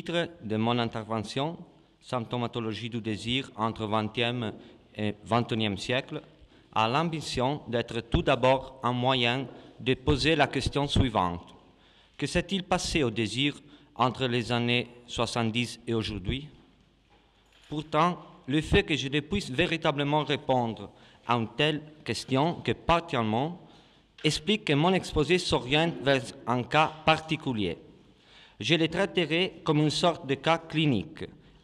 titre de mon intervention, Symptomatologie du désir entre 20e et 21e siècle, a l'ambition d'être tout d'abord un moyen de poser la question suivante. Que s'est-il passé au désir entre les années 70 et aujourd'hui? Pourtant, le fait que je ne puisse véritablement répondre à une telle question que partiellement explique que mon exposé s'oriente vers un cas particulier. Je le traiterai comme une sorte de cas clinique,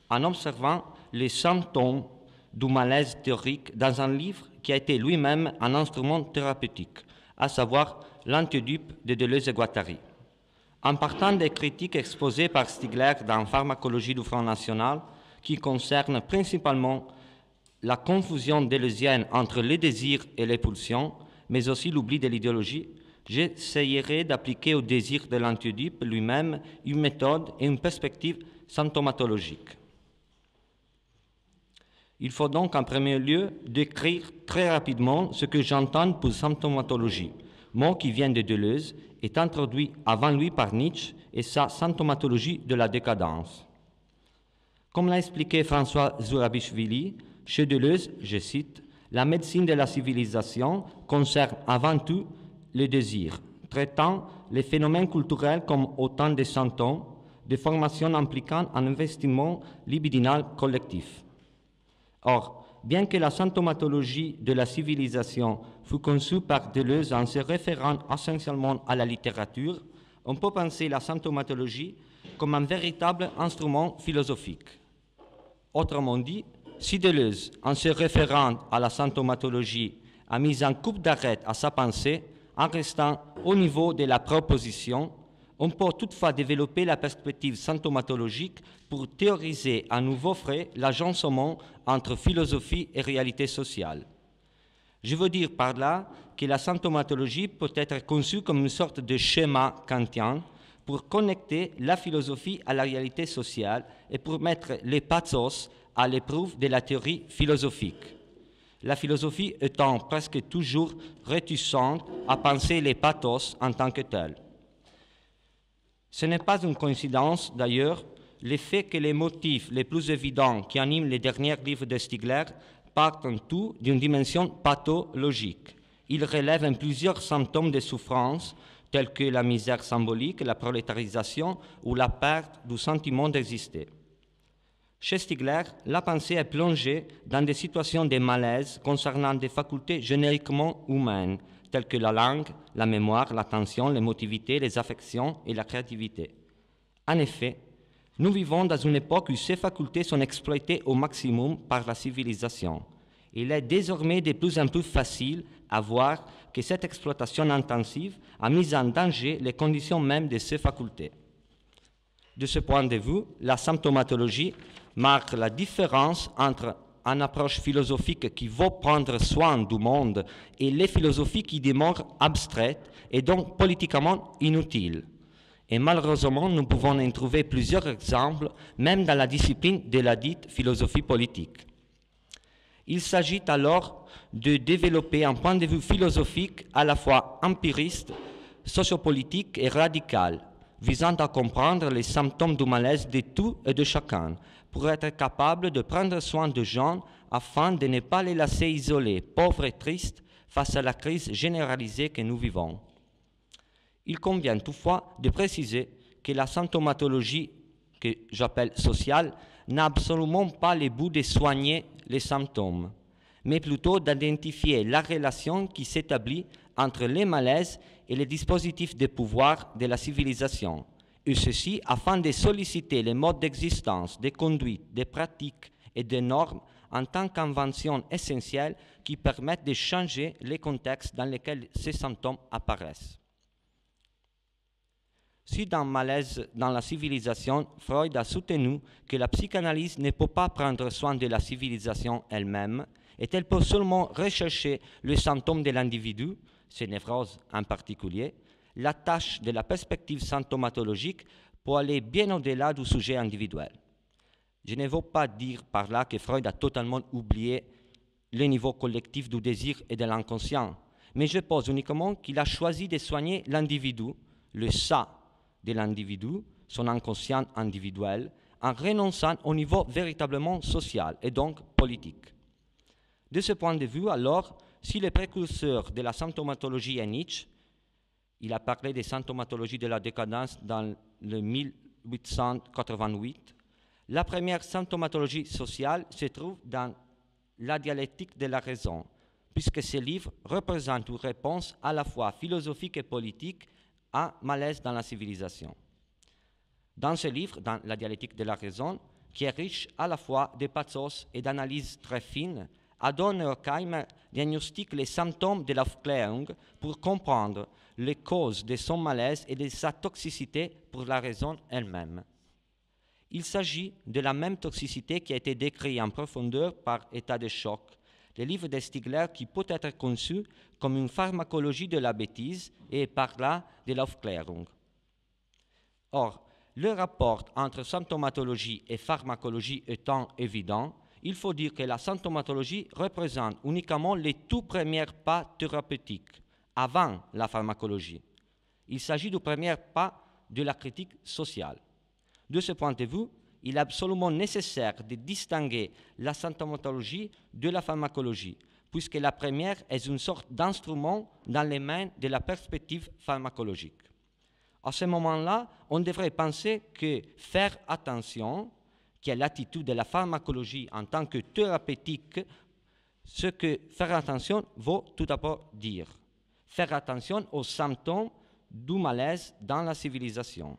en observant les symptômes du malaise théorique dans un livre qui a été lui-même un instrument thérapeutique, à savoir l'Antidupe de Deleuze et Guattari. En partant des critiques exposées par Stigler dans Pharmacologie du Front National, qui concernent principalement la confusion deleuzienne entre les désirs et les pulsions, mais aussi l'oubli de l'idéologie, j'essayerai d'appliquer au désir de l'Antidupe lui-même une méthode et une perspective symptomatologique. Il faut donc en premier lieu décrire très rapidement ce que j'entends pour symptomatologie, mot qui vient de Deleuze, est introduit avant lui par Nietzsche et sa symptomatologie de la décadence. Comme l'a expliqué François Zurabichvili, chez Deleuze, je cite, « La médecine de la civilisation concerne avant tout le désir, traitant les phénomènes culturels comme autant de symptômes, de formations impliquant un investissement libidinal collectif. » Or, bien que la symptomatologie de la civilisation fût conçue par Deleuze en se référant essentiellement à la littérature, on peut penser la symptomatologie comme un véritable instrument philosophique. Autrement dit, si Deleuze, en se référant à la symptomatologie, a mis un coup d'arrêt à sa pensée en restant au niveau de la proposition, on peut toutefois développer la perspective symptomatologique pour théoriser à nouveau frais l'agencement entre philosophie et réalité sociale. Je veux dire par là que la symptomatologie peut être conçue comme une sorte de schéma kantien pour connecter la philosophie à la réalité sociale et pour mettre les pathos à l'épreuve de la théorie philosophique. La philosophie étant presque toujours réticente à penser les pathos en tant que tels. Ce n'est pas une coïncidence, d'ailleurs, le fait que les motifs les plus évidents qui animent les derniers livres de Stigler partent en tout d'une dimension pathologique. Ils relèvent plusieurs symptômes de souffrance, tels que la misère symbolique, la prolétarisation ou la perte du sentiment d'exister. Chez Stigler, la pensée est plongée dans des situations de malaise concernant des facultés génériquement humaines, telles que la langue, la mémoire, l'attention, l'émotivité, les affections et la créativité. En effet, nous vivons dans une époque où ces facultés sont exploitées au maximum par la civilisation. Il est désormais de plus en plus facile à voir que cette exploitation intensive a mis en danger les conditions mêmes de ces facultés. De ce point de vue, la symptomatologie marque la différence entre une approche philosophique qui veut prendre soin du monde et les philosophies qui demeurent abstraites et donc politiquement inutiles. Et malheureusement, nous pouvons en trouver plusieurs exemples, même dans la discipline de la dite philosophie politique. Il s'agit alors de développer un point de vue philosophique à la fois empiriste, sociopolitique et radical, visant à comprendre les symptômes du malaise de tout et de chacun, pour être capable de prendre soin de gens afin de ne pas les laisser isolés, pauvres et tristes, face à la crise généralisée que nous vivons. Il convient toutefois de préciser que la symptomatologie, que j'appelle sociale, n'a absolument pas le but de soigner les symptômes, mais plutôt d'identifier la relation qui s'établit entre les malaises et les dispositifs de pouvoir de la civilisation, et ceci afin de solliciter les modes d'existence, de conduite, de pratiques et de normes en tant qu'inventions essentielles qui permettent de changer les contextes dans lesquels ces symptômes apparaissent. Si dans Malaise dans la civilisation, Freud a soutenu que la psychanalyse ne peut pas prendre soin de la civilisation elle-même et qu'elle peut seulement rechercher les symptômes de l'individu, ces névroses en particulier, la tâche de la perspective symptomatologique peut aller bien au-delà du sujet individuel. Je ne veux pas dire par là que Freud a totalement oublié le niveau collectif du désir et de l'inconscient, mais je pose uniquement qu'il a choisi de soigner l'individu, le ça de l'individu, son inconscient individuel, en renonçant au niveau véritablement social et donc politique. De ce point de vue, alors, si le précurseur de la symptomatologie est Nietzsche, il a parlé de symptomatologie de la décadence dans le 1888, la première symptomatologie sociale se trouve dans la dialectique de la raison, puisque ce livre représente une réponse à la fois philosophique et politique à malaise dans la civilisation. Dans ce livre, dans la dialectique de la raison, qui est riche à la fois de pathos et d'analyses très fines, Adorno et Horkheimer diagnostiquent les symptômes de l'Aufklärung pour comprendre les causes de son malaise et de sa toxicité pour la raison elle-même. Il s'agit de la même toxicité qui a été décrite en profondeur par État de choc, le livre de Stigler qui peut être conçu comme une pharmacologie de la bêtise et par là de l'Aufklärung. Or, le rapport entre symptomatologie et pharmacologie étant évident, il faut dire que la symptomatologie représente uniquement les tout premiers pas thérapeutiques, avant la pharmacologie. Il s'agit du premier pas de la critique sociale. De ce point de vue, il est absolument nécessaire de distinguer la symptomatologie de la pharmacologie, puisque la première est une sorte d'instrument dans les mains de la perspective pharmacologique. À ce moment-là, on devrait penser que faire attention, qui est l'attitude de la pharmacologie en tant que thérapeutique, ce que faire attention veut tout d'abord dire. Faire attention aux symptômes du malaise dans la civilisation.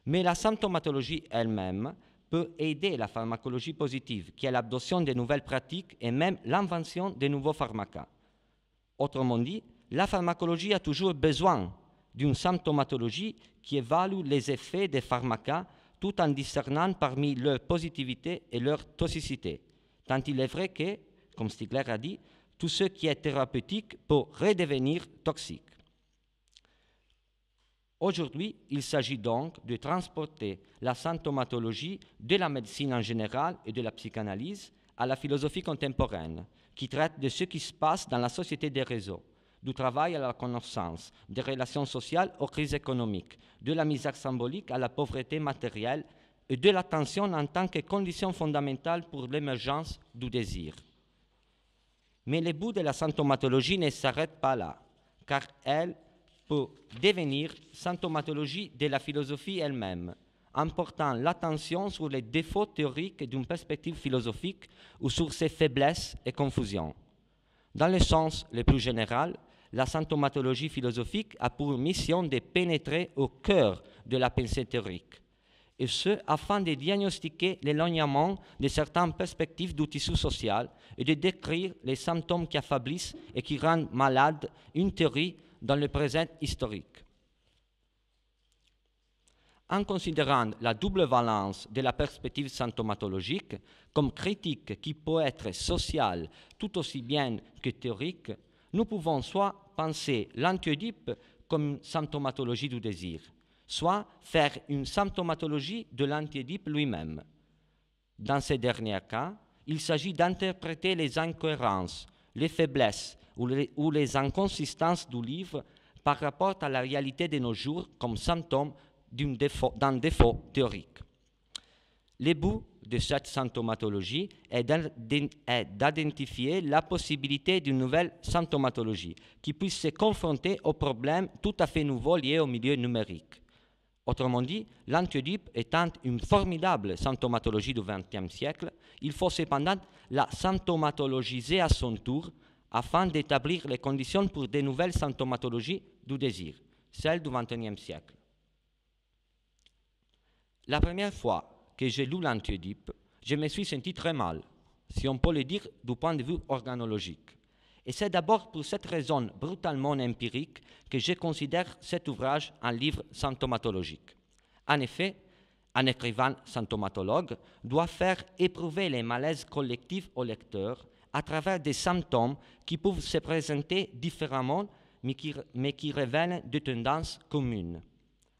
Mais la symptomatologie elle-même peut aider la pharmacologie positive, qui est l'adoption de nouvelles pratiques et même l'invention de nouveaux pharmacas. Autrement dit, la pharmacologie a toujours besoin d'une symptomatologie qui évalue les effets des pharmacas tout en discernant parmi leur positivité et leur toxicité. Tant il est vrai que, comme Stigler a dit, tout ce qui est thérapeutique peut redevenir toxique. Aujourd'hui, il s'agit donc de transporter la symptomatologie de la médecine en général et de la psychanalyse à la philosophie contemporaine, qui traite de ce qui se passe dans la société des réseaux, du travail à la connaissance, des relations sociales aux crises économiques, de la misère symbolique à la pauvreté matérielle et de l'attention en tant que condition fondamentale pour l'émergence du désir. Mais le bout de la symptomatologie ne s'arrête pas là, car elle peut devenir symptomatologie de la philosophie elle-même, en portant l'attention sur les défauts théoriques d'une perspective philosophique ou sur ses faiblesses et confusions. Dans le sens le plus général, la symptomatologie philosophique a pour mission de pénétrer au cœur de la pensée théorique, et ce, afin de diagnostiquer l'éloignement de certaines perspectives du tissu social et de décrire les symptômes qui affaiblissent et qui rendent malade une théorie dans le présent historique. En considérant la double valence de la perspective symptomatologique comme critique qui peut être sociale tout aussi bien que théorique, nous pouvons soit penser l'anti-Oedipe comme une symptomatologie du désir, soit faire une symptomatologie de l'anti-Oedipe lui-même. Dans ces derniers cas, il s'agit d'interpréter les incohérences, les faiblesses ou les inconsistances du livre par rapport à la réalité de nos jours comme symptômes d'un défaut théorique. Le but de cette symptomatologie est d'identifier la possibilité d'une nouvelle symptomatologie qui puisse se confronter aux problèmes tout à fait nouveaux liés au milieu numérique. Autrement dit, l'anti-Oedipe étant une formidable symptomatologie du XXe siècle, il faut cependant la symptomatologiser à son tour afin d'établir les conditions pour de nouvelles symptomatologies du désir, celles du XXIe siècle. La première fois que j'ai lu l'anti-Oedipe, je me suis senti très mal, si on peut le dire du point de vue organologique. Et c'est d'abord pour cette raison brutalement empirique que je considère cet ouvrage un livre symptomatologique. En effet, un écrivain symptomatologue doit faire éprouver les malaises collectifs au lecteur à travers des symptômes qui peuvent se présenter différemment, mais qui révèlent des tendances communes.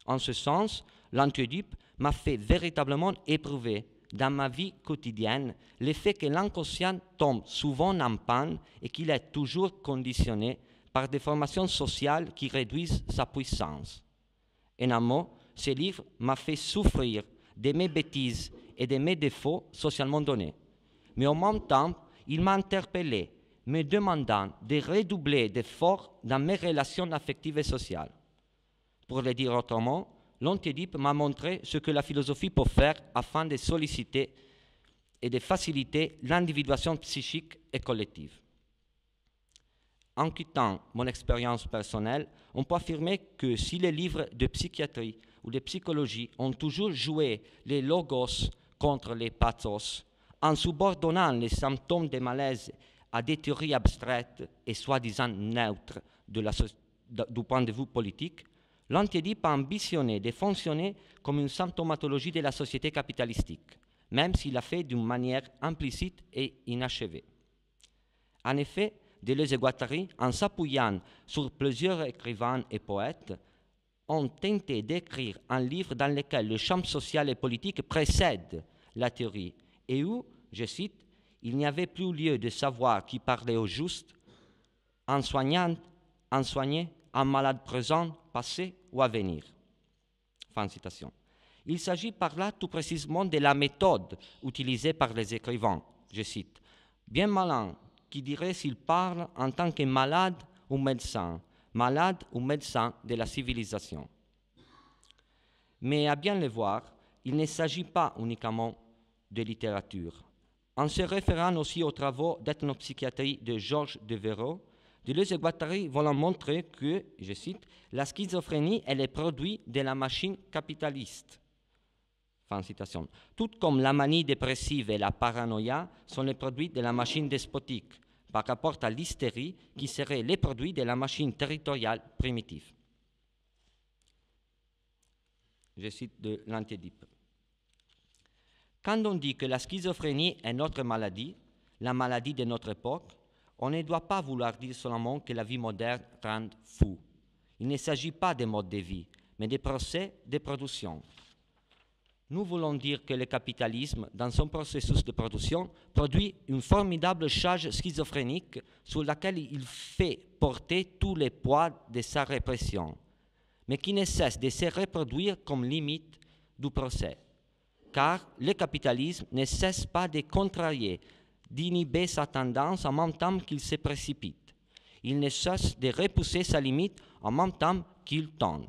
En ce sens, l'anti-Oedipe m'a fait véritablement éprouver dans ma vie quotidienne le fait que l'inconscient tombe souvent en panne et qu'il est toujours conditionné par des formations sociales qui réduisent sa puissance. En un mot, ce livre m'a fait souffrir de mes bêtises et de mes défauts socialement donnés. Mais en même temps, il m'a interpellé, me demandant de redoubler d'efforts dans mes relations affectives et sociales. Pour le dire autrement, l'Antidipe m'a montré ce que la philosophie peut faire afin de solliciter et de faciliter l'individuation psychique et collective. En quittant mon expérience personnelle, on peut affirmer que si les livres de psychiatrie ou de psychologie ont toujours joué les logos contre les pathos, en subordonnant les symptômes de malaise à des théories abstraites et soi-disant neutres du point de vue politique, l'Antidipe a ambitionné de fonctionner comme une symptomatologie de la société capitalistique, même s'il l'a fait d'une manière implicite et inachevée. En effet, Deleuze et Guattari, en s'appuyant sur plusieurs écrivains et poètes, ont tenté d'écrire un livre dans lequel le champ social et politique précède la théorie et où, je cite, « il n'y avait plus lieu de savoir qui parlait au juste, en soignant, un malade présent, passé ou à venir. » Fin de citation. Il s'agit par là tout précisément de la méthode utilisée par les écrivains, je cite, « bien malin qui dirait s'il parle en tant que malade ou médecin de la civilisation. » Mais à bien le voir, il ne s'agit pas uniquement de littérature. En se référant aussi aux travaux d'ethnopsychiatrie de Georges Devereux, Deleuze et Guattari vont montrer que, je cite, « la schizophrénie est le produit de la machine capitaliste ». Fin de citation. Tout comme la manie dépressive et la paranoïa sont les produits de la machine despotique, par rapport à l'hystérie qui serait les produits de la machine territoriale primitive. Je cite de l'Antidipe. Quand on dit que la schizophrénie est notre maladie, la maladie de notre époque, on ne doit pas vouloir dire seulement que la vie moderne rend fou. Il ne s'agit pas de mode de vie, mais de procès de production. Nous voulons dire que le capitalisme, dans son processus de production, produit une formidable charge schizophrénique sur laquelle il fait porter tous les poids de sa répression, mais qui ne cesse de se reproduire comme limite du procès. Car le capitalisme ne cesse pas de contrarier, d'inhiber sa tendance en même temps qu'il se précipite. Il ne cesse de repousser sa limite en même temps qu'il tend.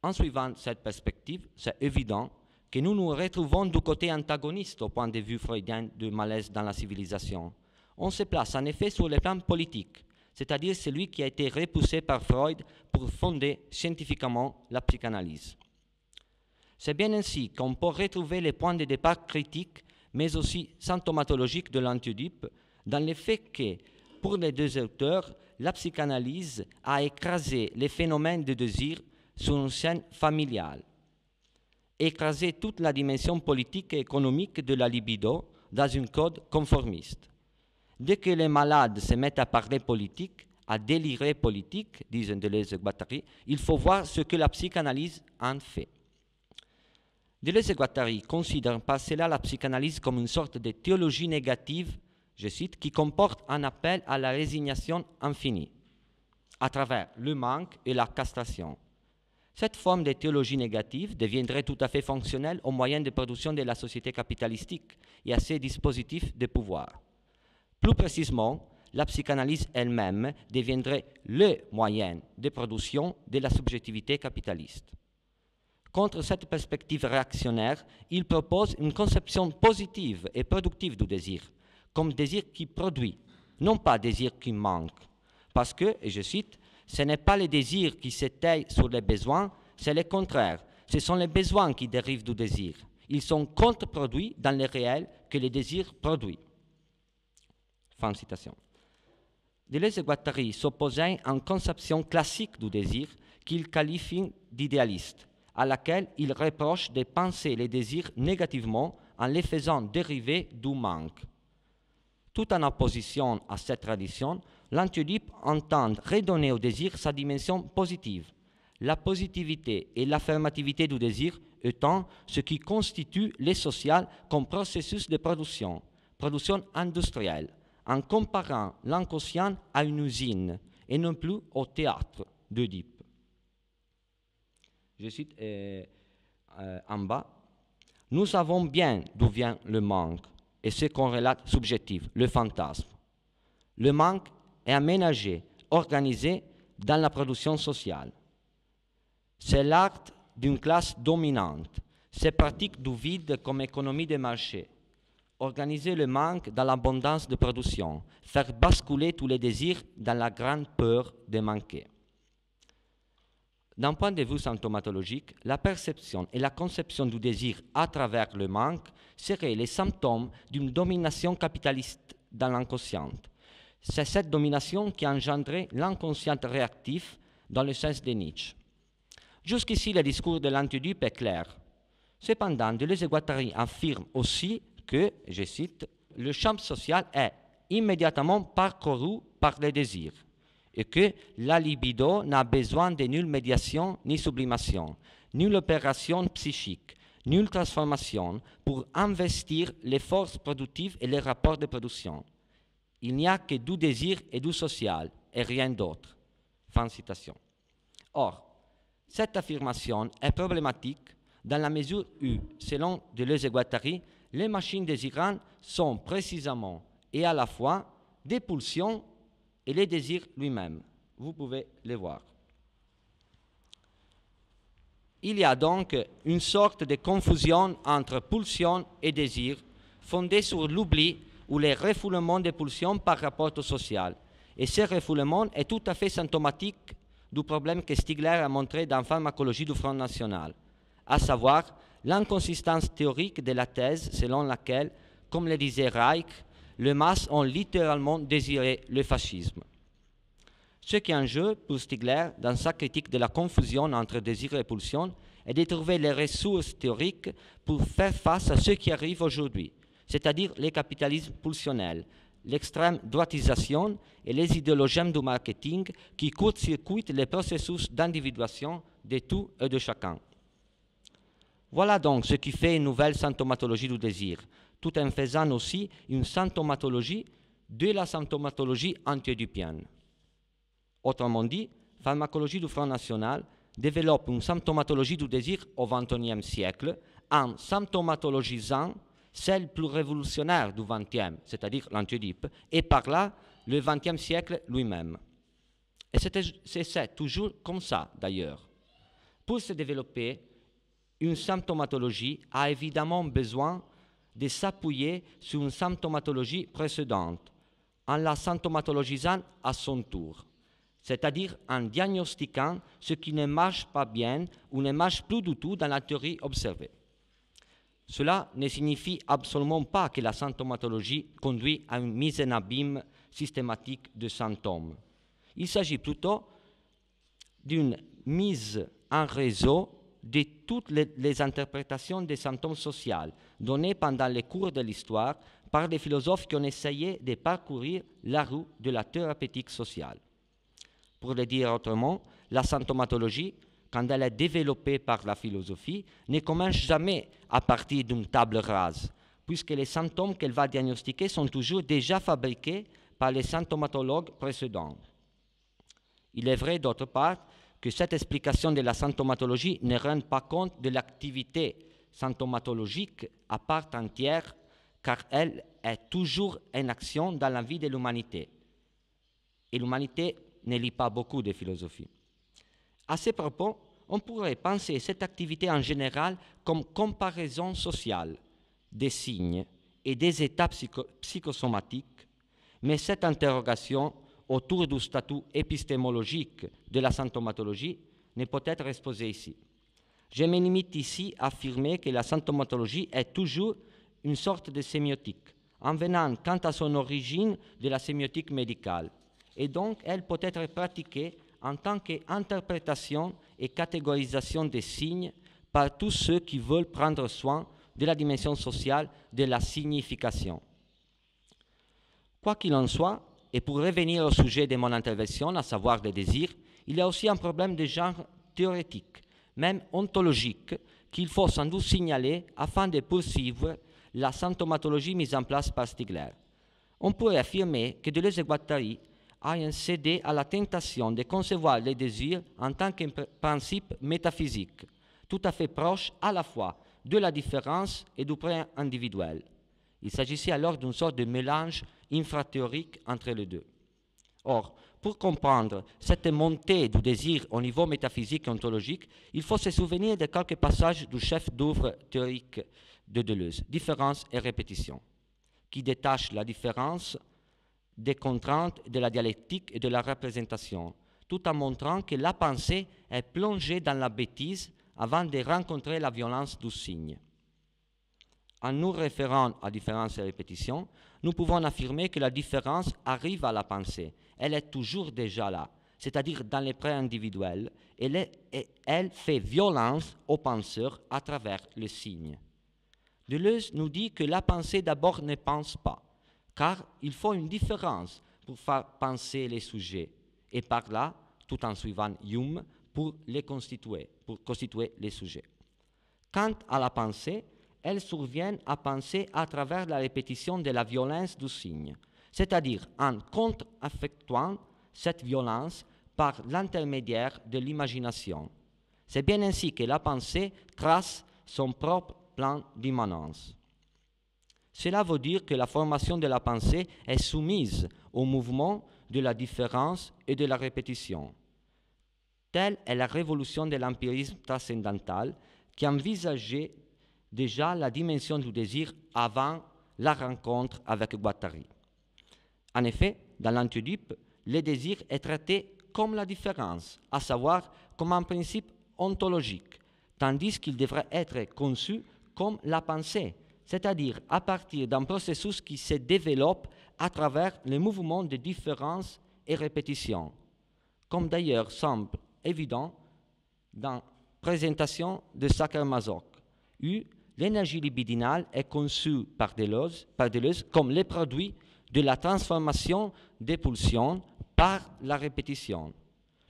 En suivant cette perspective, c'est évident que nous nous retrouvons du côté antagoniste au point de vue freudien du malaise dans la civilisation. On se place en effet sur le plan politique, c'est-à-dire celui qui a été repoussé par Freud pour fonder scientifiquement la psychanalyse. C'est bien ainsi qu'on peut retrouver les points de départ critiques, mais aussi symptomatologiques de l'Antidipe, dans le fait que, pour les deux auteurs, la psychanalyse a écrasé les phénomènes de désir sur une scène familiale, écrasé toute la dimension politique et économique de la libido dans un code conformiste. Dès que les malades se mettent à parler politique, à délirer politique, disent Deleuze et Guattari, il faut voir ce que la psychanalyse en fait. Deleuze et Guattari considèrent par cela la psychanalyse comme une sorte de théologie négative, je cite, qui comporte un appel à la résignation infinie, à travers le manque et la castration. Cette forme de théologie négative deviendrait tout à fait fonctionnelle au moyen de production de la société capitalistique et à ses dispositifs de pouvoir. Plus précisément, la psychanalyse elle-même deviendrait le moyen de production de la subjectivité capitaliste. Contre cette perspective réactionnaire, il propose une conception positive et productive du désir, comme désir qui produit, non pas désir qui manque. Parce que, et je cite, « ce n'est pas le désir qui s'étaye sur les besoins, c'est le contraire. Ce sont les besoins qui dérivent du désir. Ils sont contre-produits dans le réel que le désir produit. » Fin de citation. Deleuze et Guattari s'opposaient à une conception classique du désir qu'ils qualifient d'idéaliste, à laquelle ils reprochent de penser les désirs négativement en les faisant dériver du manque. Tout en opposition à cette tradition, l'Antidipe entend redonner au désir sa dimension positive, la positivité et l'affirmativité du désir étant ce qui constitue le social comme processus de production industrielle, en comparant l'inconscient à une usine et non plus au théâtre d'Oedipe. je cite en bas, nous savons bien d'où vient le manque et ce qu'on relate subjectif, le fantasme. Le manque est aménagé, organisé dans la production sociale. C'est l'acte d'une classe dominante. C'est pratique du vide comme économie de marché. Organiser le manque dans l'abondance de production, faire basculer tous les désirs dans la grande peur de manquer. D'un point de vue symptomatologique, la perception et la conception du désir à travers le manque seraient les symptômes d'une domination capitaliste dans l'inconscient. C'est cette domination qui a engendré l'inconscient réactif dans le sens de Nietzsche. Jusqu'ici, le discours de l'Antidupe est clair. Cependant, Deleuze-Guattari affirme aussi que, je cite, « le champ social est immédiatement parcouru par le désir » et que la libido n'a besoin de nulle médiation ni sublimation, nulle opération psychique, nulle transformation pour investir les forces productives et les rapports de production. Il n'y a que du désir et du social et rien d'autre. Fin de citation. Or, cette affirmation est problématique dans la mesure où, selon Deleuze-Guattari, les machines désirantes sont précisément et à la fois des pulsions et les désirs lui-même. Vous pouvez les voir. Il y a donc une sorte de confusion entre pulsion et désir, fondée sur l'oubli ou le refoulement des pulsions par rapport au social. Et ce refoulement est tout à fait symptomatique du problème que Stigler a montré dans Pharmacologie du Front National, à savoir l'inconsistance théorique de la thèse selon laquelle, comme le disait Reich, les masses ont littéralement désiré le fascisme. Ce qui est en jeu pour Stigler, dans sa critique de la confusion entre désir et pulsion, est de trouver les ressources théoriques pour faire face à ce qui arrive aujourd'hui, c'est-à-dire le capitalisme pulsionnel, l'extrême droitisation et les idéologèmes du marketing qui court-circuitent les processus d'individuation de tout et de chacun. Voilà donc ce qui fait une nouvelle symptomatologie du désir, tout en faisant aussi une symptomatologie de la symptomatologie anti-oedipienne. Autrement dit, Pharmacologie du Front National développe une symptomatologie du désir au XXIe siècle en symptomatologisant celle plus révolutionnaire du XXe, c'est-à-dire l'anti-Oedipe, et par là, le XXe siècle lui-même. Et c'est toujours comme ça, d'ailleurs. Pour se développer, une symptomatologie a évidemment besoin de s'appuyer sur une symptomatologie précédente, en la symptomatologisant à son tour, c'est-à-dire en diagnostiquant ce qui ne marche pas bien ou ne marche plus du tout dans la théorie observée. Cela ne signifie absolument pas que la symptomatologie conduit à une mise en abîme systématique de symptômes. Il s'agit plutôt d'une mise en réseau de toutes les interprétations des symptômes sociaux données pendant les cours de l'histoire par des philosophes qui ont essayé de parcourir la route de la thérapeutique sociale. Pour le dire autrement, la symptomatologie, quand elle est développée par la philosophie, ne commence jamais à partir d'une table rase, puisque les symptômes qu'elle va diagnostiquer sont toujours déjà fabriqués par les symptomatologues précédents. Il est vrai, d'autre part, que cette explication de la symptomatologie ne rend pas compte de l'activité symptomatologique à part entière, car elle est toujours en action dans la vie de l'humanité. Et l'humanité ne lit pas beaucoup de philosophie. À ce propos, on pourrait penser cette activité en général comme comparaison sociale des signes et des états psychosomatiques, mais cette interrogation autour du statut épistémologique de la symptomatologie ne peut être exposée ici. Je me limite ici à affirmer que la symptomatologie est toujours une sorte de sémiotique, en venant quant à son origine de la sémiotique médicale, et donc elle peut être pratiquée en tant qu'interprétation et catégorisation des signes par tous ceux qui veulent prendre soin de la dimension sociale de la signification. Quoi qu'il en soit, et pour revenir au sujet de mon intervention, à savoir le désir, il y a aussi un problème de genre théorétique, même ontologique, qu'il faut sans doute signaler afin de poursuivre la symptomatologie mise en place par Stigler. On pourrait affirmer que Deleuze et Guattari a cédé à la tentation de concevoir les désirs en tant que principe métaphysique, tout à fait proche à la fois de la différence et du pré individuel. Il s'agissait alors d'une sorte de mélange infrathéorique entre les deux. Or, pour comprendre cette montée du désir au niveau métaphysique et ontologique, il faut se souvenir de quelques passages du chef d'œuvre théorique de Deleuze, Différence et répétition, qui détache la différence des contraintes de la dialectique et de la représentation, tout en montrant que la pensée est plongée dans la bêtise avant de rencontrer la violence du signe. En nous référant à différence et répétition, nous pouvons affirmer que la différence arrive à la pensée. Elle est toujours déjà là, c'est-à-dire dans les pré individuels, et elle fait violence au penseur à travers le signe. Deleuze nous dit que la pensée d'abord ne pense pas, car il faut une différence pour faire penser les sujets, et par là, tout en suivant Hume, pour constituer les sujets. Quant à la pensée, elle survient à penser à travers la répétition de la violence du signe, c'est-à-dire en contre-affectuant cette violence par l'intermédiaire de l'imagination. C'est bien ainsi que la pensée trace son propre plan d'immanence. Cela veut dire que la formation de la pensée est soumise au mouvement de la différence et de la répétition. Telle est la révolution de l'empirisme transcendantal qui envisageait déjà la dimension du désir avant la rencontre avec Guattari. En effet, dans l'Antidipe, le désir est traité comme la différence, à savoir comme un principe ontologique, tandis qu'il devrait être conçu comme la pensée, c'est-à-dire à partir d'un processus qui se développe à travers les mouvements de différence et répétition, comme d'ailleurs semble évident dans la présentation de Sacher-Masoch, où l'énergie libidinale est conçue par Deleuze comme le produit de la transformation des pulsions par la répétition.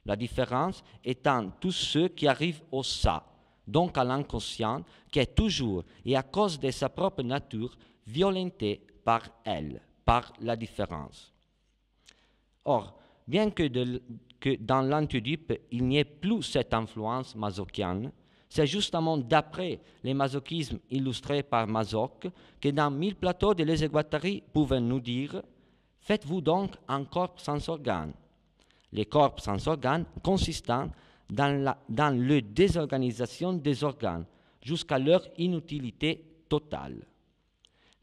La différence étant tout ce qui arrive au ça, donc à l'inconscient, qui est toujours et à cause de sa propre nature violenté par elle, par la différence. Or, bien que dans l'Antidipe, il n'y ait plus cette influence masochienne, c'est justement d'après les masochismes illustrés par Masoch que dans 1000 plateaux de Deleuze et Guattari pouvaient nous dire « Faites-vous donc un corps sans organes ». Les corps sans organes consistant dans la désorganisation des organes jusqu'à leur inutilité totale.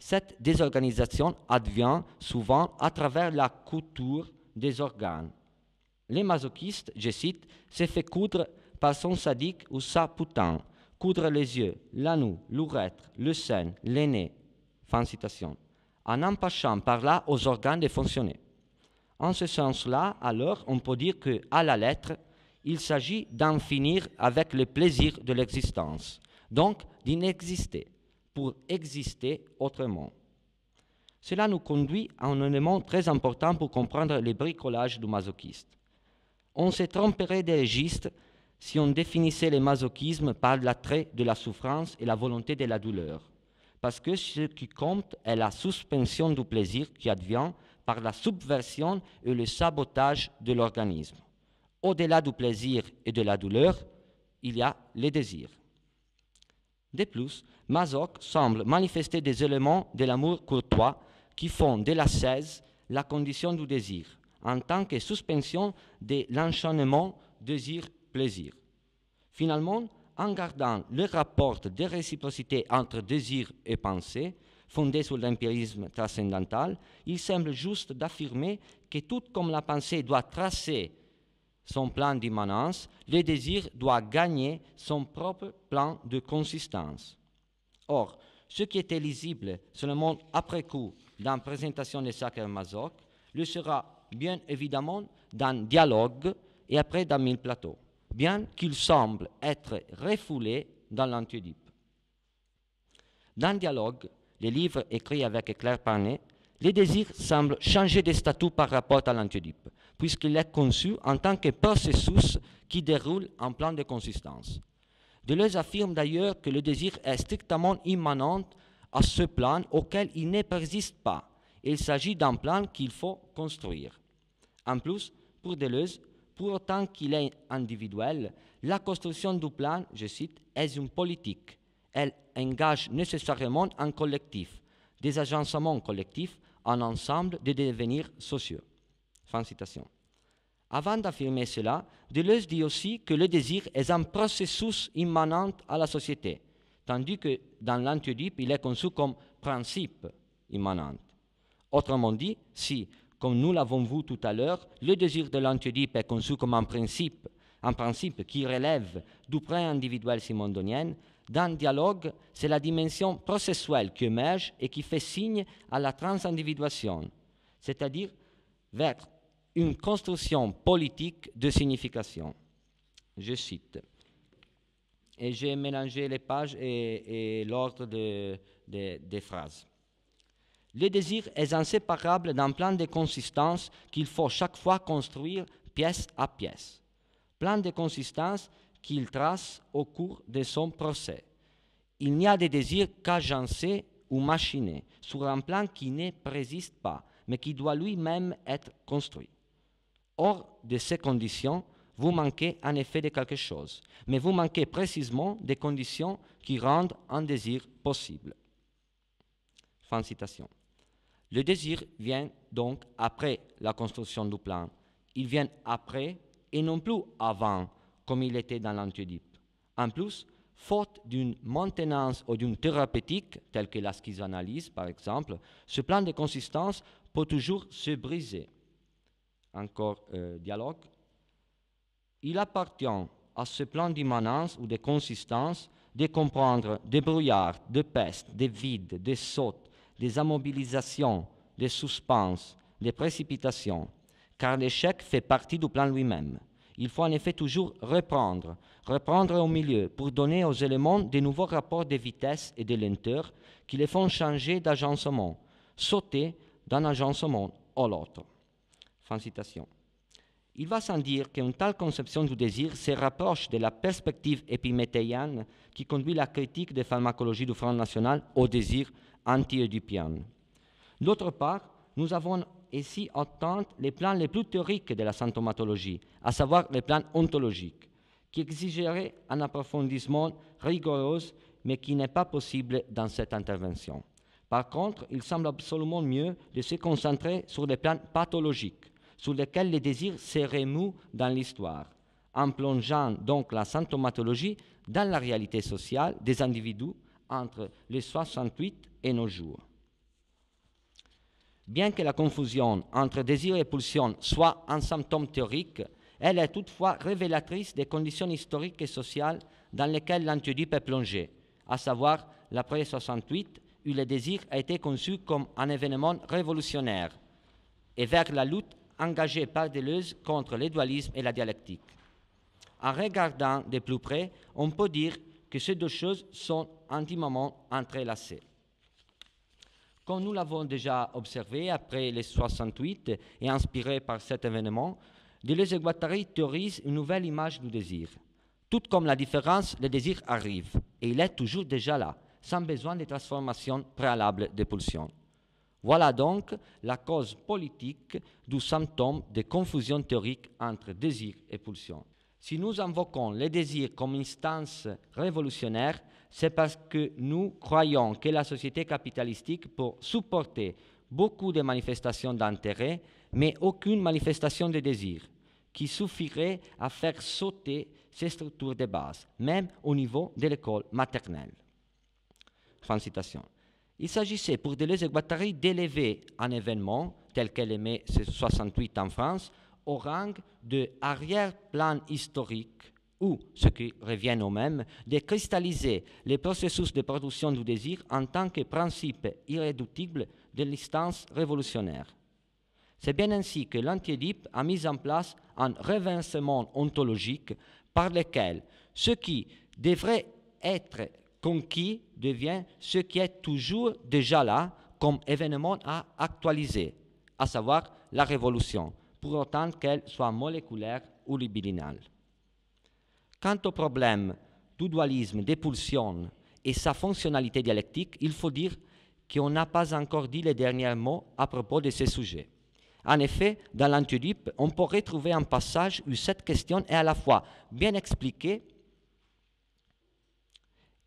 Cette désorganisation advient souvent à travers la couture des organes. Les masochistes, je cite, se fait coudre par son sadique ou sa putain, coudre les yeux, l'anus, l'urètre, le sein, le nez, fin citation, en empêchant par là aux organes de fonctionner. En ce sens-là, alors, on peut dire qu'à la lettre, il s'agit d'en finir avec le plaisir de l'existence, donc d'inexister, pour exister autrement. Cela nous conduit à un élément très important pour comprendre le bricolage du masochiste. On se tromperait de registre si on définissait le masochisme par l'attrait de la souffrance et la volonté de la douleur, parce que ce qui compte est la suspension du plaisir qui advient par la subversion et le sabotage de l'organisme. Au-delà du plaisir et de la douleur, il y a le désir. De plus, Masoch semble manifester des éléments de l'amour courtois qui font de l'ascèse la condition du désir, en tant que suspension de l'enchaînement désir-plaisir. Finalement, en gardant le rapport de réciprocité entre désir et pensée, fondé sur l'empirisme transcendantal, il semble juste d'affirmer que tout comme la pensée doit tracer son plan d'immanence, le désir doit gagner son propre plan de consistance. Or, ce qui était lisible seulement après coup dans la présentation de Sacher-Masoch le sera bien évidemment dans Dialogue et après dans 1000 plateaux, bien qu'il semble être refoulé dans l'Antidipe. Dans Dialogue, le livre écrit avec Claire Parnet, le désir semble changer de statut par rapport à l'Antidipe, puisqu'il est conçu en tant que processus qui déroule en plan de consistance. Deleuze affirme d'ailleurs que le désir est strictement immanent à ce plan auquel il ne persiste pas. Il s'agit d'un plan qu'il faut construire. En plus, pour Deleuze, pour autant qu'il est individuel, la construction du plan, je cite, est une politique. Elle engage nécessairement un collectif, des agencements collectifs, un ensemble de devenirs sociaux. Fin de citation. Avant d'affirmer cela, Deleuze dit aussi que le désir est un processus immanent à la société, tandis que dans l'Anti-Oedipe, il est conçu comme principe immanent. Autrement dit, si, comme nous l'avons vu tout à l'heure, le désir de l'Anti-Oedipe est conçu comme un principe qui relève du pré-individuel simondonien, dans Dialogue, c'est la dimension processuelle qui émerge et qui fait signe à la transindividuation, c'est-à-dire vers une construction politique de signification. Je cite. Et j'ai mélangé les pages et l'ordre des phrases. Le désir est inséparable d'un plan de consistance qu'il faut chaque fois construire pièce à pièce. Plan de consistance qu'il trace au cours de son procès. Il n'y a de désir qu'agencé ou machiné, sur un plan qui ne présiste pas, mais qui doit lui-même être construit. Hors de ces conditions, vous manquez en effet de quelque chose, mais vous manquez précisément des conditions qui rendent un désir possible. Fin de citation. Le désir vient donc après la construction du plan. Il vient après et non plus avant, comme il était dans l'Anti-Oedipe. En plus, faute d'une maintenance ou d'une thérapeutique, telle que la schizoanalyse par exemple, ce plan de consistance peut toujours se briser. Encore dialogue. Il appartient à ce plan d'immanence ou de consistance de comprendre des brouillards, des pestes, des vides, des sautes, des immobilisations, des suspens, des précipitations, car l'échec fait partie du plan lui-même. Il faut en effet toujours reprendre au milieu pour donner aux éléments de nouveaux rapports de vitesse et de lenteur qui les font changer d'agencement, sauter d'un agencement à l'autre. Fin de citation. Il va sans dire qu'une telle conception du désir se rapproche de la perspective épiméthéienne qui conduit la critique de pharmacologie du Front National au désir anti-oedipien. D'autre part, nous avons ici en tête les plans les plus théoriques de la symptomatologie, à savoir les plans ontologiques, qui exigeraient un approfondissement rigoureux, mais qui n'est pas possible dans cette intervention. Par contre, il semble absolument mieux de se concentrer sur les plans pathologiques, sur lesquels le désir se remoue dans l'histoire, en plongeant donc la symptomatologie dans la réalité sociale des individus entre les 68 et nos jours. Bien que la confusion entre désir et pulsion soit un symptôme théorique, elle est toutefois révélatrice des conditions historiques et sociales dans lesquelles l'Anti-Oedipe est plongé, à savoir l'après 68, où le désir a été conçu comme un événement révolutionnaire, et vers la lutte engagée par Deleuze contre le dualisme et la dialectique. En regardant de plus près, on peut dire que ces deux choses sont intimement entrelacées. Comme nous l'avons déjà observé après les 68 et inspiré par cet événement, Deleuze et Guattari théorisent une nouvelle image du désir. Tout comme la différence, le désir arrive, et il est toujours déjà là, sans besoin de transformation préalable des pulsions. Voilà donc la cause politique du symptôme de confusion théorique entre désir et pulsion. Si nous invoquons le désir comme instance révolutionnaire, c'est parce que nous croyons que la société capitalistique peut supporter beaucoup de manifestations d'intérêt, mais aucune manifestation de désir, qui suffirait à faire sauter ces structures de base, même au niveau de l'école maternelle. Fin de citation. Il s'agissait pour Deleuze et Guattari d'élever un événement, tel qu'elle aimait 68 en France, au rang d'arrière-plan historique, ou, ce qui revient au même, de cristalliser les processus de production du désir en tant que principe irréductible de l'instance révolutionnaire. C'est bien ainsi que l'Anti-Oedipe a mis en place un revincement ontologique par lequel ce qui devrait être conquis devient ce qui est toujours déjà là comme événement à actualiser, à savoir la révolution, pour autant qu'elle soit moléculaire ou libidinale. Quant au problème du dualisme des pulsions et sa fonctionnalité dialectique, il faut dire qu'on n'a pas encore dit les derniers mots à propos de ces sujets. En effet, dans l'Antiodipe, on peut retrouver un passage où cette question est à la fois bien expliquée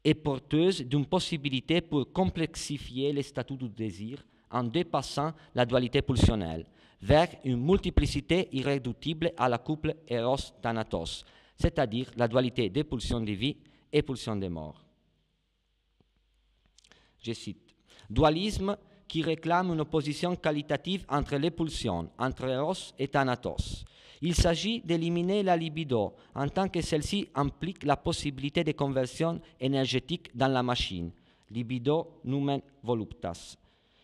et porteuse d'une possibilité pour complexifier les statuts du désir en dépassant la dualité pulsionnelle vers une multiplicité irréductible à la couple Eros-Thanatos, c'est-à-dire la dualité des pulsions de vie et pulsions de mort. Je cite, « Dualisme qui réclame une opposition qualitative entre les pulsions, entre Eros et Thanatos. Il s'agit d'éliminer la libido en tant que celle-ci implique la possibilité de conversion énergétique dans la machine, libido numen voluptas.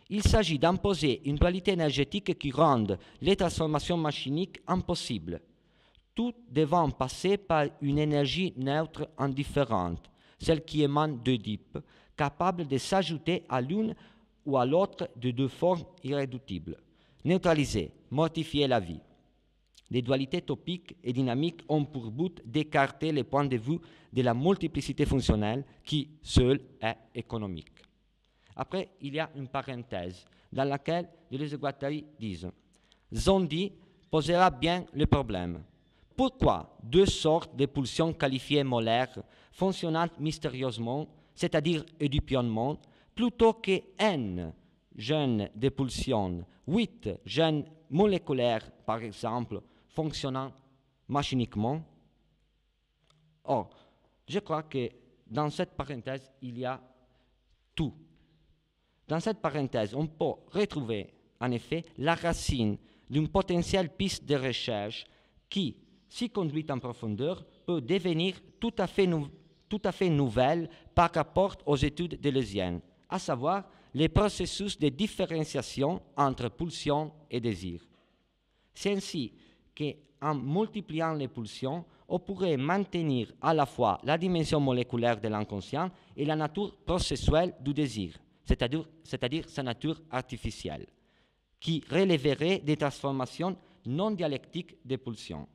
Il s'agit d'imposer une dualité énergétique qui rende les transformations machiniques impossibles, tout devant passer par une énergie neutre indifférente, celle qui émane d'Oedipe, capable de s'ajouter à l'une ou à l'autre de deux formes irréductibles. Neutraliser, mortifier la vie. Les dualités topiques et dynamiques ont pour but d'écarter les points de vue de la multiplicité fonctionnelle qui, seule, est économique. Après, il y a une parenthèse dans laquelle les Guattari disent « Zondi posera bien le problème. Pourquoi deux sortes de pulsions qualifiées molaires fonctionnant mystérieusement, c'est-à-dire édupionnement, plutôt que n gènes de pulsions, 8 gènes moléculaires par exemple, fonctionnant machiniquement? Or, je crois que dans cette parenthèse, il y a tout. Dans cette parenthèse, on peut retrouver en effet la racine d'une potentielle piste de recherche qui, si conduite en profondeur, peut devenir tout à fait nouvelle par rapport aux études deleuziennes, à savoir les processus de différenciation entre pulsion et désir. C'est ainsi qu'en multipliant les pulsions, on pourrait maintenir à la fois la dimension moléculaire de l'inconscient et la nature processuelle du désir, c'est-à-dire sa nature artificielle, qui relèverait des transformations non dialectiques des pulsions.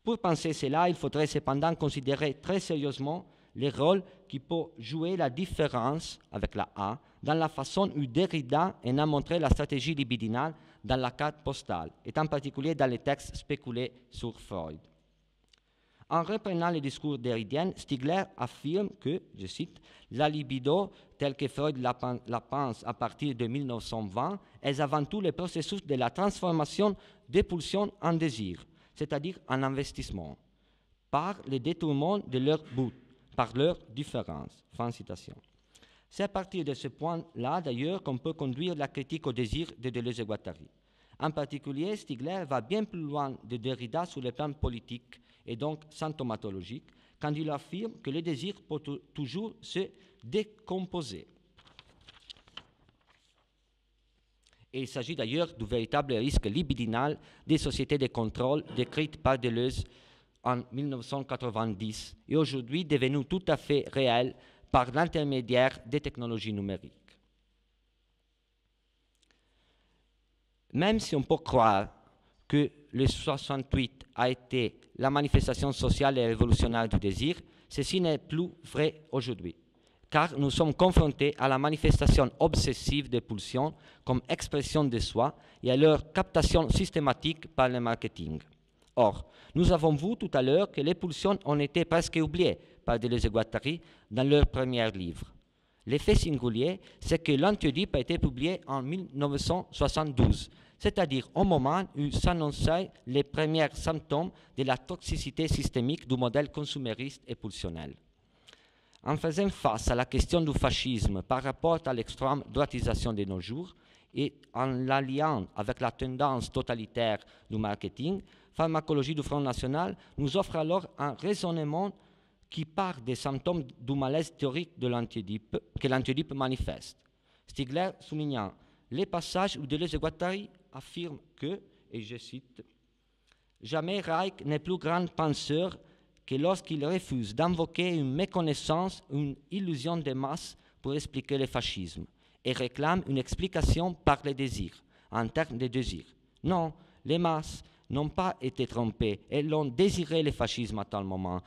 Pour penser cela, il faudrait cependant considérer très sérieusement le rôle qui peut jouer la différence, avec la A, dans la façon où Derrida en a montré la stratégie libidinale dans la carte postale, et en particulier dans les textes spéculés sur Freud. En reprenant le discours derridien, Stigler affirme que, je cite, « la libido, telle que Freud la pense à partir de 1920, est avant tout le processus de la transformation des pulsions en désir, c'est-à-dire en investissement, par le détournement de leur but, par leur différence. » Fin de citation. C'est à partir de ce point-là, d'ailleurs, qu'on peut conduire la critique au désir de Deleuze et Guattari. En particulier, Stigler va bien plus loin de Derrida sur le plan politique et donc symptomatologique, quand il affirme que le désir peut toujours se décomposer. Et il s'agit d'ailleurs du véritable risque libidinal des sociétés de contrôle décrites par Deleuze en 1990 et aujourd'hui devenu tout à fait réel par l'intermédiaire des technologies numériques. Même si on peut croire que le 68 a été la manifestation sociale et révolutionnaire du désir, ceci n'est plus vrai aujourd'hui, car nous sommes confrontés à la manifestation obsessive des pulsions comme expression de soi et à leur captation systématique par le marketing. Or, nous avons vu tout à l'heure que les pulsions ont été presque oubliées par Deleuze et Guattari dans leur premier livre. L'effet singulier, c'est que l'Antiodipe a été publié en 1972, c'est-à-dire au moment où s'annonçaient les premiers symptômes de la toxicité systémique du modèle consumériste et pulsionnel. En faisant face à la question du fascisme par rapport à l'extrême droitisation de nos jours et en l'alliant avec la tendance totalitaire du marketing, Pharmacologie du Front National nous offre alors un raisonnement qui part des symptômes du malaise théorique de l'Antiodipe, que l'Antiodipe manifeste. Stigler soulignant les passages où Deleuze et Guattari affirment que, et je cite, « Jamais Reich n'est plus grand penseur que lorsqu'il refuse d'invoquer une méconnaissance ou une illusion de masse pour expliquer le fascisme, et réclame une explication par le désir, en termes de désir. Non, les masses n'ont pas été trompées, elles ont désiré le fascisme à tel moment,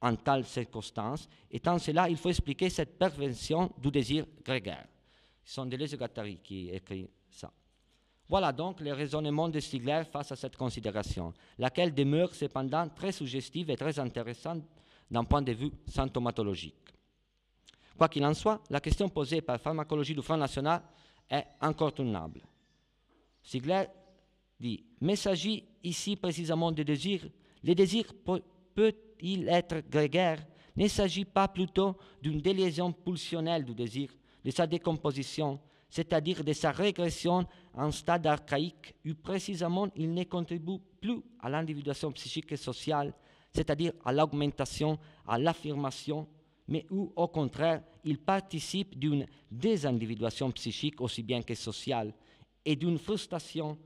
en telle circonstance, et tant cela, il faut expliquer cette perversion du désir grégaire. Ce sont Deleuze et Guattari qui écrivent ça. Voilà donc le raisonnement de Stigler face à cette considération, laquelle demeure cependant très suggestive et très intéressante d'un point de vue symptomatologique. Quoi qu'il en soit, la question posée par Pharmacologie du Front National est incontournable. Stigler dit « Mais s'agit ici précisément de désir. Le désir peut-il être grégaire? Ne s'agit pas plutôt d'une déliaison pulsionnelle du désir, de sa décomposition, c'est-à-dire de sa régression à un stade archaïque où précisément il ne contribue plus à l'individuation psychique et sociale, c'est-à-dire à l'augmentation, à l'affirmation, mais où, au contraire, il participe d'une désindividuation psychique aussi bien que sociale et d'une frustration,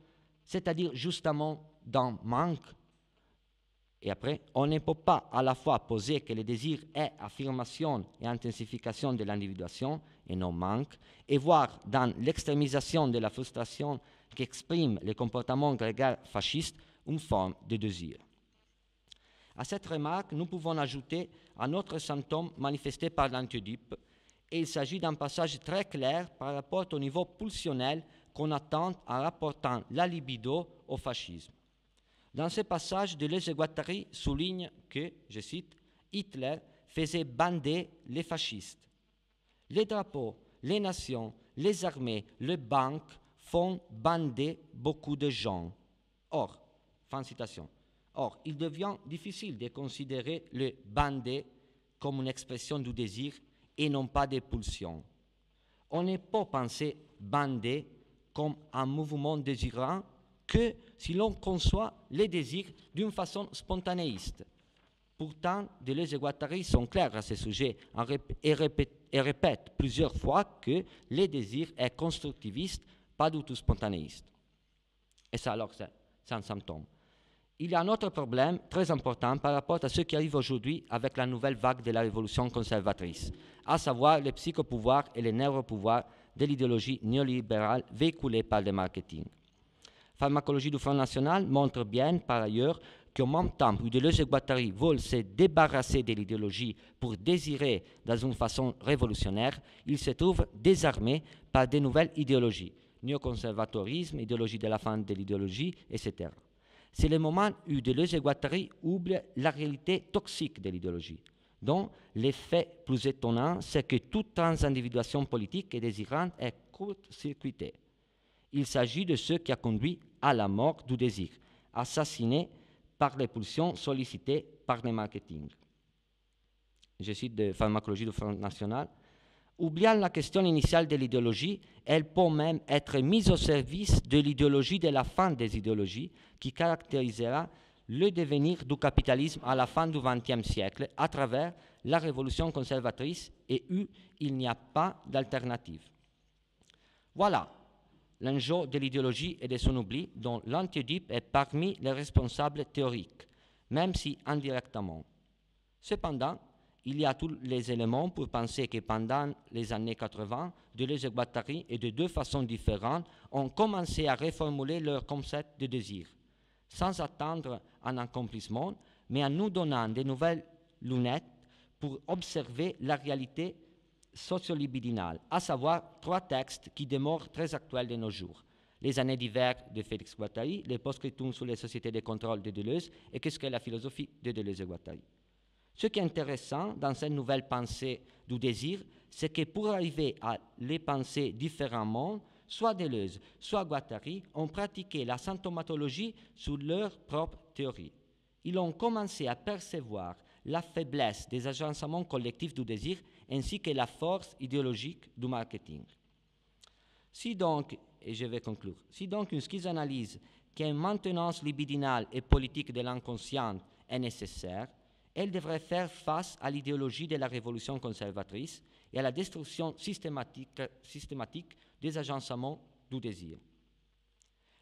c'est-à-dire justement d'un manque. Et après, on ne peut pas à la fois poser que le désir est affirmation et intensification de l'individuation et non manque, et voir dans l'extrémisation de la frustration qu'exprime le comportement grégaire fasciste une forme de désir. À cette remarque, nous pouvons ajouter un autre symptôme manifesté par l'Oedipe, et il s'agit d'un passage très clair par rapport au niveau pulsionnel qu'on attend en rapportant la libido au fascisme. Dans ce passage, Deleuze-Guattari souligne que, je cite, Hitler faisait bander les fascistes. Les drapeaux, les nations, les armées, les banques font bander beaucoup de gens. Or, fin de citation. Or, il devient difficile de considérer le bander comme une expression du désir et non pas des pulsions. On ne peut penser bander comme un mouvement désirant que si l'on conçoit les désirs d'une façon spontanéiste. Pourtant, Deleuze et Guattari sont clairs à ce sujet et répètent plusieurs fois que le désir est constructiviste, pas du tout spontanéiste. Et ça alors, c'est un symptôme. Il y a un autre problème très important par rapport à ce qui arrive aujourd'hui avec la nouvelle vague de la révolution conservatrice, à savoir le psychopouvoir et le neuropouvoir de l'idéologie néolibérale véhiculée par le marketing. Pharmacologie du Front National montre bien, par ailleurs, qu'au même temps où Deleuze et Guattari veulent se débarrasser de l'idéologie pour désirer dans une façon révolutionnaire, ils se trouvent désarmés par de nouvelles idéologies, néoconservatorisme, idéologie de la fin de l'idéologie, etc. C'est le moment où Deleuze et Guattari oublient la réalité toxique de l'idéologie, dont l'effet plus étonnant, c'est que toute transindividuation politique et désirante est court-circuitée. Il s'agit de ce qui a conduit à la mort du désir, assassiné par les pulsions sollicitées par le marketing. Je cite de Pharmacologie du Front National. Oubliant la question initiale de l'idéologie, elle peut même être mise au service de l'idéologie de la fin des idéologies qui caractérisera le devenir du capitalisme à la fin du XXe siècle à travers la révolution conservatrice et où il n'y a pas d'alternative. Voilà l'enjeu de l'idéologie et de son oubli, dont l'Oedipe est parmi les responsables théoriques, même si indirectement. Cependant, il y a tous les éléments pour penser que pendant les années 80, Deleuze et Guattari, et de deux façons différentes, ont commencé à reformuler leur concept de désir, sans attendre un accomplissement, mais en nous donnant de nouvelles lunettes pour observer la réalité sociolibidinale, à savoir trois textes qui demeurent très actuels de nos jours. Les années d'hiver de Félix Guattari, les post-scriptum sur les sociétés de contrôle de Deleuze et qu'est-ce qu'est la philosophie de Deleuze et Guattari. Ce qui est intéressant dans cette nouvelle pensée du désir, c'est que pour arriver à les penser différemment, soit Deleuze, soit Guattari ont pratiqué la symptomatologie sur leur propre théorie. Ils ont commencé à percevoir la faiblesse des agencements collectifs du désir ainsi que la force idéologique du marketing. Si donc, et je vais conclure, si donc une schizanalyse qui est une maintenance libidinale et politique de l'inconscient est nécessaire, elle devrait faire face à l'idéologie de la révolution conservatrice et à la destruction systématique des agencements du désir.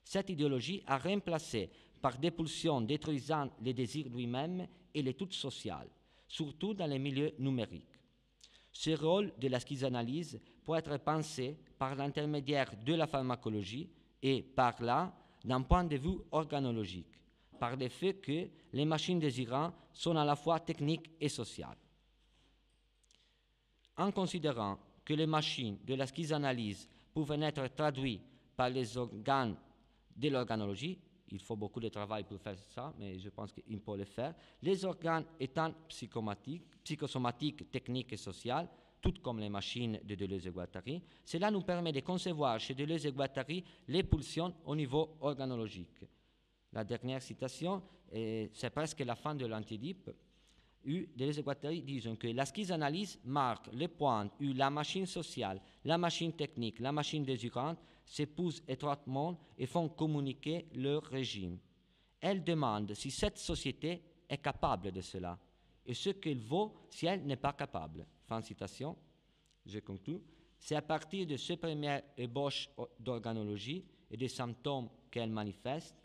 Cette idéologie a remplacé par des pulsions détruisant le désir lui-même et l'étude sociale, surtout dans les milieux numériques. Ce rôle de la schizanalyse peut être pensé par l'intermédiaire de la pharmacologie et par là, d'un point de vue organologique, par le fait que les machines désirantes sont à la fois techniques et sociales. En considérant que les machines de la schizanalyse pouvaient être traduites par les organes de l'organologie. Il faut beaucoup de travail pour faire ça, mais je pense qu'il peut le faire. Les organes étant psychosomatiques, techniques et sociaux, tout comme les machines de Deleuze et Guattari, cela nous permet de concevoir chez Deleuze et Guattari les pulsions au niveau organologique. La dernière citation, c'est presque la fin de l'Antidipe. Deleuze et Guattari disent que la schizanalyse marque le point où la machine sociale, la machine technique, la machine désirante s'épousent étroitement et font communiquer leur régime. Elle demande si cette société est capable de cela et ce qu'elle vaut si elle n'est pas capable. Fin de citation, je conclue. C'est à partir de ce premier ébauche d'organologie et des symptômes qu'elle manifeste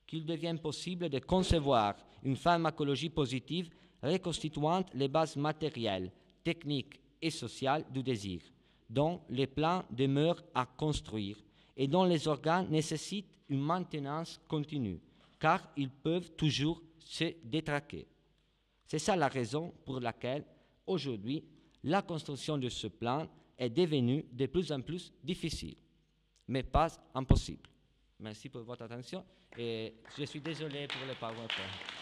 qu'il devient possible de concevoir une pharmacologie positive reconstituant les bases matérielles, techniques et sociales du désir, dont les plans demeurent à construire et dont les organes nécessitent une maintenance continue, car ils peuvent toujours se détraquer. C'est ça la raison pour laquelle, aujourd'hui, la construction de ce plan est devenue de plus en plus difficile, mais pas impossible. Merci pour votre attention et je suis désolé pour le PowerPoint.